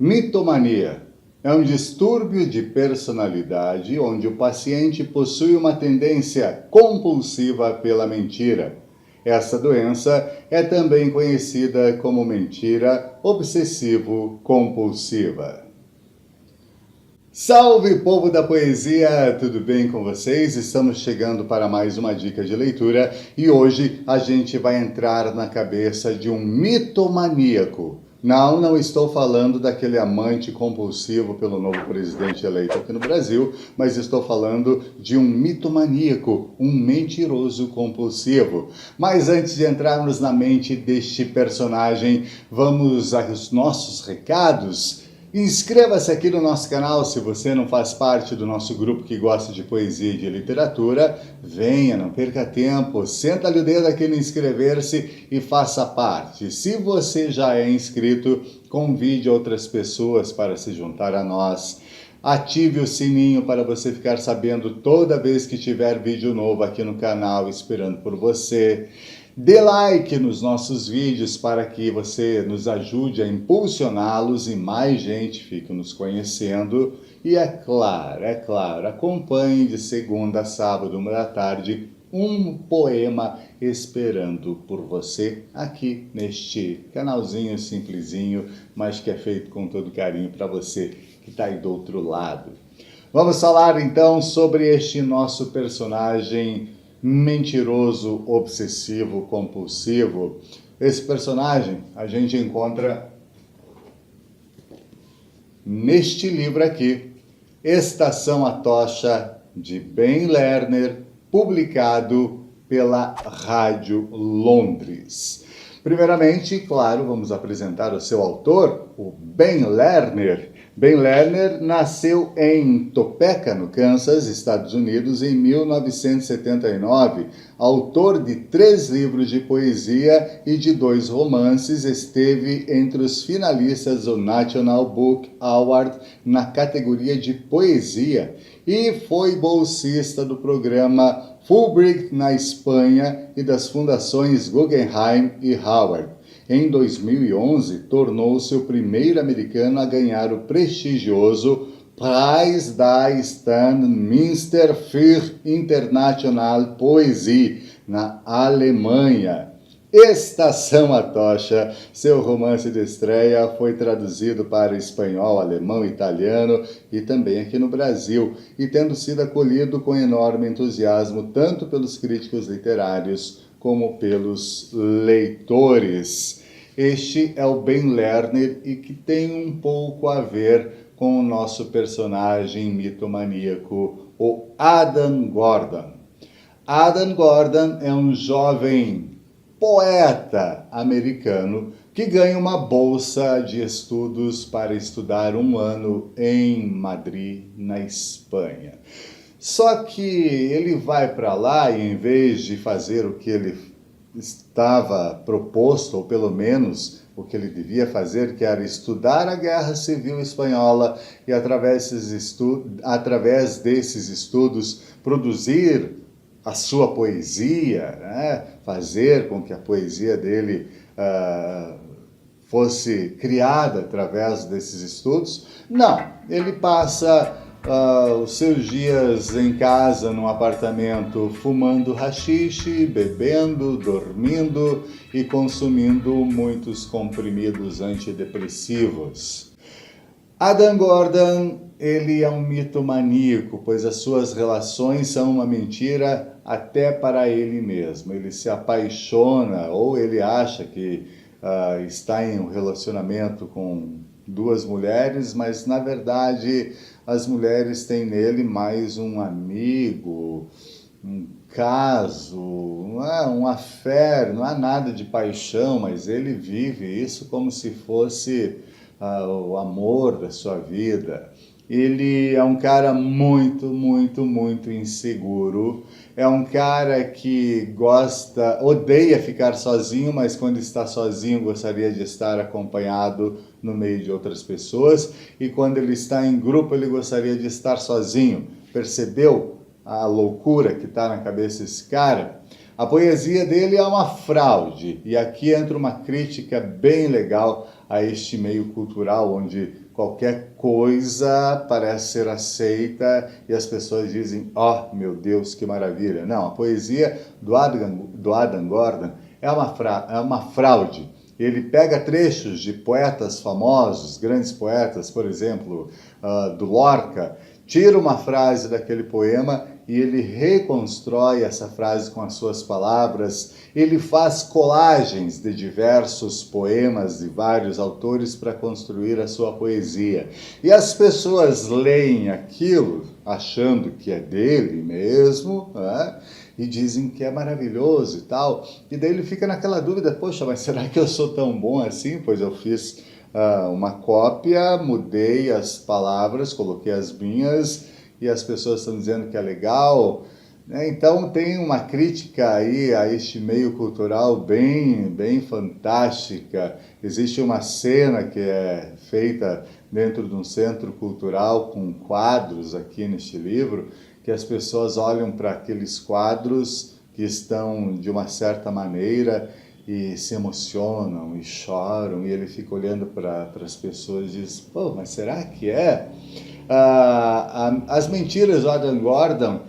Mitomania é um distúrbio de personalidade onde o paciente possui uma tendência compulsiva pela mentira. Essa doença é também conhecida como mentira obsessivo-compulsiva. Salve, povo da poesia! Tudo bem com vocês? Estamos chegando para mais uma dica de leitura e hoje a gente vai entrar na cabeça de um mitomaníaco. Não estou falando daquele amante compulsivo pelo novo presidente eleito aqui no Brasil, mas estou falando de um mitomaníaco, um mentiroso compulsivo. Mas antes de entrarmos na mente deste personagem, vamos aos nossos recados. Inscreva-se aqui no nosso canal se você não faz parte do nosso grupo que gosta de poesia e de literatura. Venha, não perca tempo, senta ali o dedo aqui no inscrever-se e faça parte. Se você já é inscrito, convide outras pessoas para se juntar a nós. Ative o sininho para você ficar sabendo toda vez que tiver vídeo novo aqui no canal esperando por você. Dê like nos nossos vídeos para que você nos ajude a impulsioná-los e mais gente fique nos conhecendo. E é claro, acompanhe de segunda a sábado, 13h, um poema esperando por você aqui neste canalzinho simplesinho, mas que é feito com todo carinho para você que está aí do outro lado. Vamos falar então sobre este nosso personagem mentiroso, obsessivo, compulsivo. Esse personagem a gente encontra neste livro aqui, Estação Atocha, de Ben Lerner, publicado pela Rádio Londres. Primeiramente, claro, vamos apresentar o seu autor, o Ben Lerner. Ben Lerner nasceu em Topeka, no Kansas, Estados Unidos, em 1979. Autor de 3 livros de poesia e de 2 romances, esteve entre os finalistas do National Book Award na categoria de poesia e foi bolsista do programa Fulbright na Espanha e das fundações Guggenheim e Howard. Em 2011, tornou-se o primeiro americano a ganhar o prestigioso Preis da Stadtmeister für Internationale Poesie, na Alemanha. Estação Atocha, seu romance de estreia, foi traduzido para espanhol, alemão, italiano e também aqui no Brasil, e tendo sido acolhido com enorme entusiasmo tanto pelos críticos literários como pelos leitores. Este é o Ben Lerner e que tem um pouco a ver com o nosso personagem mitomaníaco, o Adam Gordon. Adam Gordon é um jovem poeta americano que ganha uma bolsa de estudos para estudar 1 ano em Madrid, na Espanha. Só que ele vai para lá e, em vez de fazer o que ele estava proposto, ou pelo menos o que ele devia fazer, que era estudar a Guerra Civil Espanhola e, através desses estudos, produzir a sua poesia, né? Fazer com que a poesia dele fosse criada através desses estudos. Não, ele passa os seus dias em casa, num apartamento, fumando haxixe, bebendo, dormindo e consumindo muitos comprimidos antidepressivos. Adam Gordon, ele é um mitomaníaco, pois as suas relações são uma mentira até para ele mesmo. Ele se apaixona ou ele acha que está em um relacionamento com 2 mulheres, mas na verdade as mulheres têm nele mais um amigo, um caso, um affair, não há nada de paixão, mas ele vive isso como se fosse o amor da sua vida. Ele é um cara muito inseguro. É um cara que odeia ficar sozinho, mas quando está sozinho gostaria de estar acompanhado no meio de outras pessoas. E quando ele está em grupo, ele gostaria de estar sozinho. Percebeu a loucura que está na cabeça desse cara? A poesia dele é uma fraude, e aqui entra uma crítica bem legal a este meio cultural, onde qualquer coisa parece ser aceita e as pessoas dizem, oh, meu Deus, que maravilha. Não, a poesia do Adam Gordon é uma fraude. Ele pega trechos de poetas famosos, grandes poetas, por exemplo, do Lorca, tira uma frase daquele poema e ele reconstrói essa frase com as suas palavras, ele faz colagens de diversos poemas de vários autores para construir a sua poesia. E as pessoas leem aquilo achando que é dele mesmo, né? E dizem que é maravilhoso e tal. E daí ele fica naquela dúvida, poxa, mas será que eu sou tão bom assim? Pois eu fiz uma cópia, mudei as palavras, coloquei as minhas e as pessoas estão dizendo que é legal. Então tem uma crítica aí a este meio cultural bem fantástica. Existe uma cena que é feita dentro de um centro cultural com quadros aqui neste livro, que as pessoas olham para aqueles quadros que estão de uma certa maneira e se emocionam e choram, e ele fica olhando para as pessoas e diz, pô, mas será que é? As mentiras do Adam Gordon,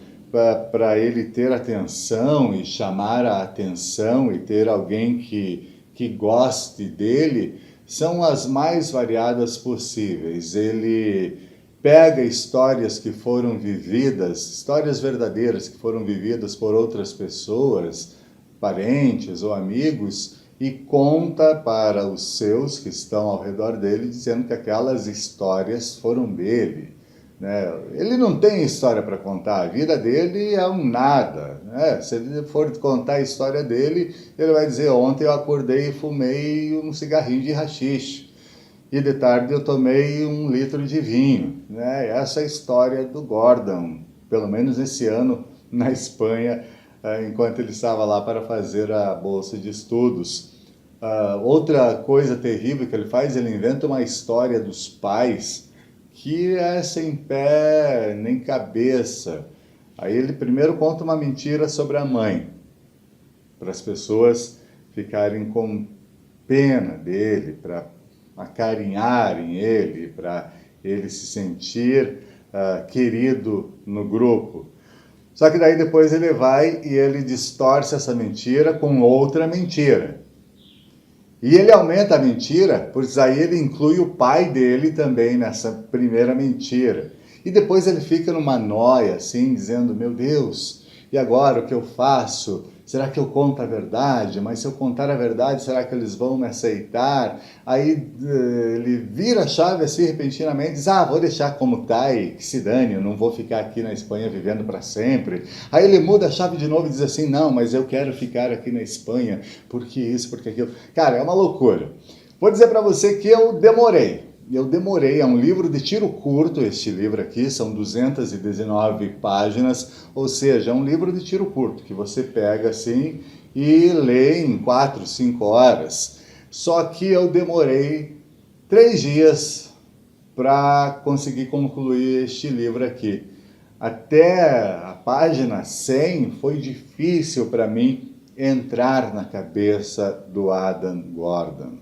para ele ter atenção e chamar a atenção e ter alguém que goste dele, são as mais variadas possíveis. Ele pega histórias que foram vividas, histórias verdadeiras que foram vividas por outras pessoas, parentes ou amigos, e conta para os seus que estão ao redor dele, dizendo que aquelas histórias foram dele. Né? Ele não tem história para contar, a vida dele é um nada. Né? Se ele for contar a história dele, ele vai dizer, ontem eu acordei e fumei um cigarrinho de haxixe, e de tarde eu tomei 1 litro de vinho. Né? Essa é a história do Gordon, pelo menos esse ano na Espanha, enquanto ele estava lá para fazer a bolsa de estudos. Outra coisa terrível que ele faz, ele inventa uma história dos pais que é sem pé nem cabeça. Aí ele primeiro conta uma mentira sobre a mãe, para as pessoas ficarem com pena dele, para acarinharem ele, para ele se sentir querido no grupo. Só que daí depois ele vai e ele distorce essa mentira com outra mentira. E ele aumenta a mentira, pois aí ele inclui o pai dele também nessa primeira mentira. E depois ele fica numa noia, assim, dizendo, meu Deus, e agora o que eu faço? Será que eu conto a verdade? Mas se eu contar a verdade, será que eles vão me aceitar? Aí ele vira a chave assim repentinamente e diz, vou deixar como tá e que se dane, eu não vou ficar aqui na Espanha vivendo para sempre. Aí ele muda a chave de novo e diz assim, não, mas eu quero ficar aqui na Espanha, porque isso, porque aquilo. Cara, é uma loucura. Vou dizer para você que eu demorei, é um livro de tiro curto, este livro aqui, são 219 páginas, ou seja, é um livro de tiro curto, que você pega assim e lê em 4, 5 horas. Só que eu demorei 3 dias para conseguir concluir este livro aqui. Até a página 100 foi difícil para mim entrar na cabeça do Adam Gordon.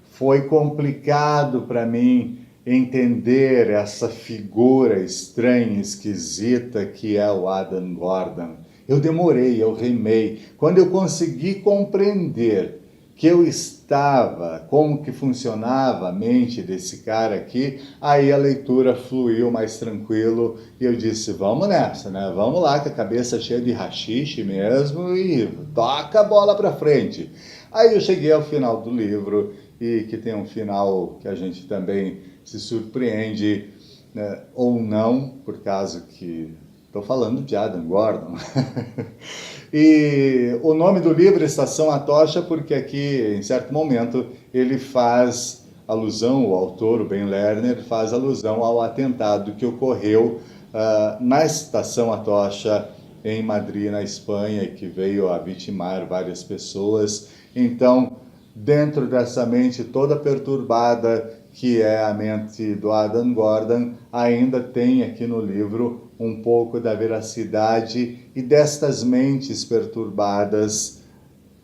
Foi complicado para mim entender essa figura estranha, esquisita que é o Adam Gordon. Eu demorei, eu remei. Quando eu consegui compreender que eu estava, como que funcionava a mente desse cara aqui, aí a leitura fluiu mais tranquilo e eu disse, vamos nessa, né? Vamos lá, com a cabeça cheia de haxixe mesmo e toca a bola para frente. Aí eu cheguei ao final do livro, e que tem um final que a gente também se surpreende, né, ou não, por causa que estou falando de Adam Gordon. E o nome do livro é Estação Atocha, porque aqui, em certo momento, ele faz alusão, o autor, o Ben Lerner, faz alusão ao atentado que ocorreu na Estação Atocha, em Madrid, na Espanha, e que veio a vitimar várias pessoas. Então, dentro dessa mente toda perturbada, que é a mente do Adam Gordon, ainda tem aqui no livro um pouco da veracidade e destas mentes perturbadas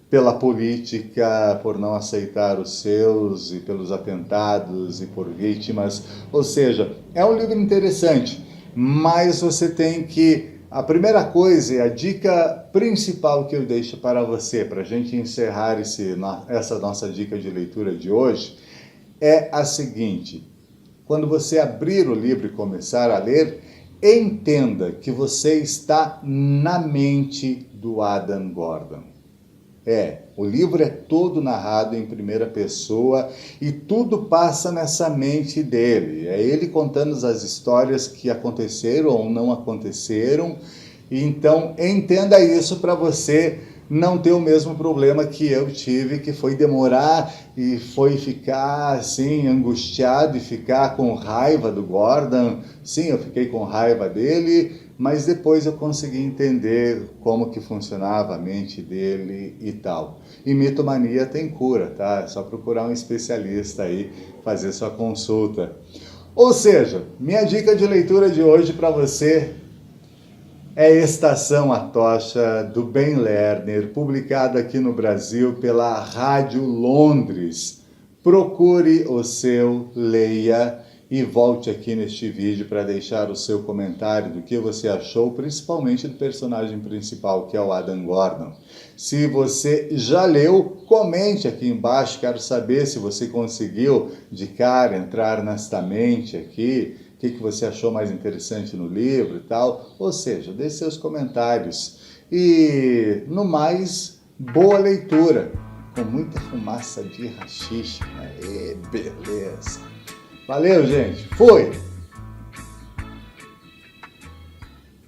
pela política, por não aceitar os seus, e pelos atentados, e por vítimas. Ou seja, é um livro interessante, mas você tem que... A primeira coisa, e a dica principal que eu deixo para você, para a gente encerrar essa nossa dica de leitura de hoje, é a seguinte: quando você abrir o livro e começar a ler, entenda que você está na mente do Adam Gordon. O livro é todo narrado em primeira pessoa e tudo passa nessa mente dele. É ele contando as histórias que aconteceram ou não aconteceram. Então, entenda isso para você não ter o mesmo problema que eu tive, que foi demorar e foi ficar assim, angustiado e ficar com raiva do Gordon. Sim, eu fiquei com raiva dele, mas depois eu consegui entender como que funcionava a mente dele e tal. E mitomania tem cura, tá? É só procurar um especialista aí, fazer sua consulta. Ou seja, minha dica de leitura de hoje para você é Estação Atocha, do Ben Lerner, publicado aqui no Brasil pela Rádio Londres. Procure o seu, leia e volte aqui neste vídeo para deixar o seu comentário do que você achou, principalmente do personagem principal, que é o Adam Gordon. Se você já leu, comente aqui embaixo, quero saber se você conseguiu de cara entrar nesta mente aqui, o que você achou mais interessante no livro e tal. Ou seja, deixe seus comentários. E, no mais, boa leitura, com muita fumaça de haxixe. Aê, beleza. Valeu, gente. Fui!